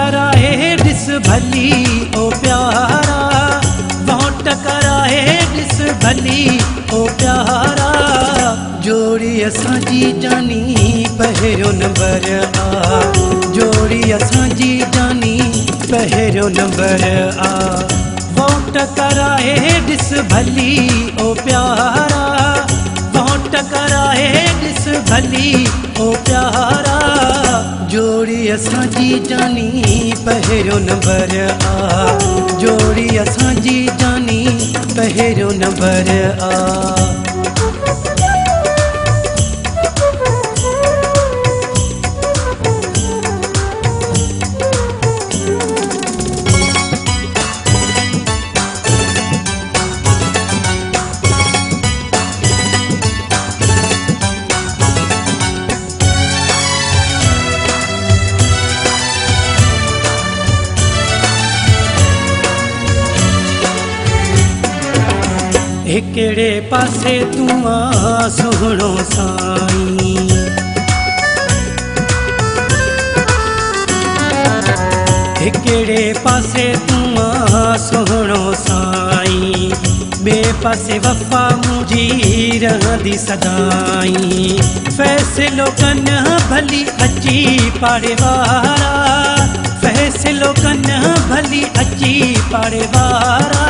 कराए ॾिस भली ओ प्यारा, वोट कराए ॾिस भली ओ प्यारा। जोड़ी असांजी जानी पहिरियों नंबर आ, जोड़ी असांजी जानी पहिरियों नंबर आ। वोट कराए ॾिस भली ओ प्यारा, वोट कराए ॾिस भली ओ प्यारा। जोड़ी असांजी जानी पहिरियों नंबर आ, जोड़ी असांजी जानी पहिरियों नंबर आ। कहिड़े पासे तूं आ सुहिणो साईं, कहिड़े पासे तूं आ सुहिणो साईं। ॿिए पासे वफ़ा मुंहिंजी रहंदी सदाईं। फ़ैसिलो कनि भली अची पाड़े वारा, फ़ैसिलो कनि भली अची पाड़े वारा।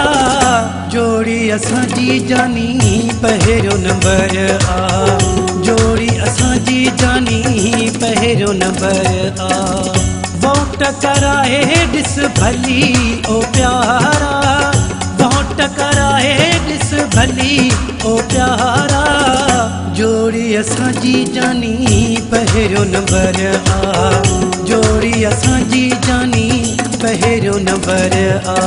जोड़ी असांजी जानी पहिरियों नंबर आ, जोड़ी असांजी जानी पहिरियों नंबर आ। वोट कराए ॾिस भली ओ प्यारा, वोट कराए ॾिस भली ओ प्यारा। जोड़ी असांजी जानी पहिरियों नंबर आ, जोड़ी असांजी जानी पहिरियों नंबर आ।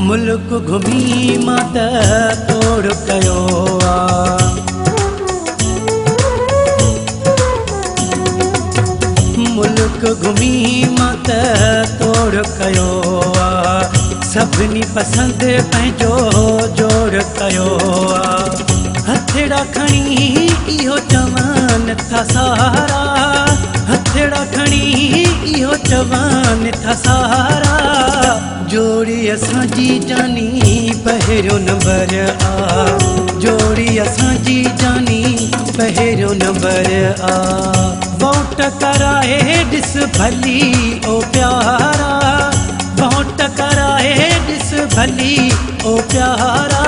मुल्क घुमी मां त तोड़ कयो आ, मुल्क घुमी मां त तोड़ कयो आ। सभिनी पसंदि पंहिंजो जोड़ कयो आ। हथेड़ा खणी इहो चवनि था सारा, हथेड़ा खणी इहो चवनि था सारा। जोड़ी असांजी जानी पहिरियों नंबर आ, जोड़ी असांजी जानी पहिरियों नंबर आ। वोट कराए ॾिस भली ओ प्यारा, वोट कराए ॾिस भली ओ प्यारा।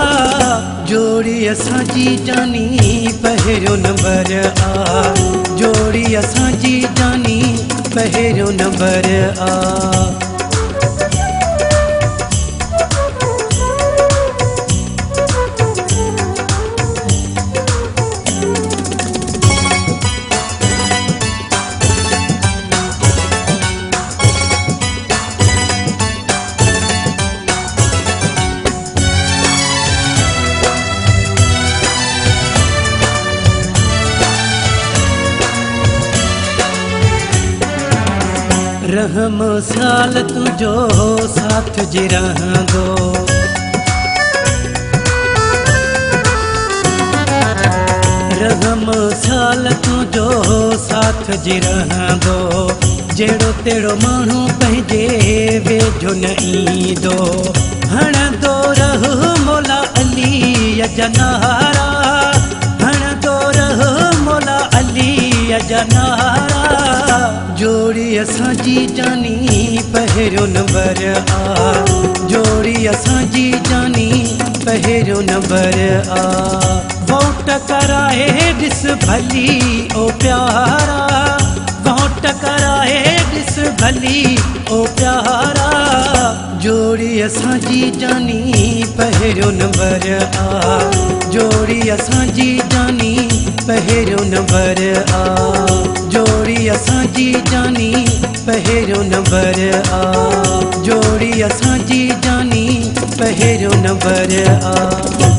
जोड़ी असांजी जानी पहिरियों नंबर आ, जोड़ी असांजी जानी पहिरियों नंबर आ। रहम साल तुझो साथ जे रहंदो, रहम साल तुझो साथ जे रहंदो। जहिड़ो तहिड़ो माण्हू पंहिंजे वेझो न ईंदो। हणंदो रह मौला अली जा नारा, हणंदो रह मौला अली जा नारा। जोड़ी असांजी जानी पहिरियों नंबर आ, जोड़ी असांजी जानी पहिरियों नंबर आ। वोट कराए ॾिस भली ओ प्यारा, वोट कराए ॾिस भली ओ प्यारा। जोड़ी असांजी जानी पहिरियों नंबर आ, जोड़ी असांजी जानी पहिरियों नंबर आ। जोड़ी असांजी जानी पहिरियों नंबर आ जोड़ी असांजी जानी पहिरियों नंबर आ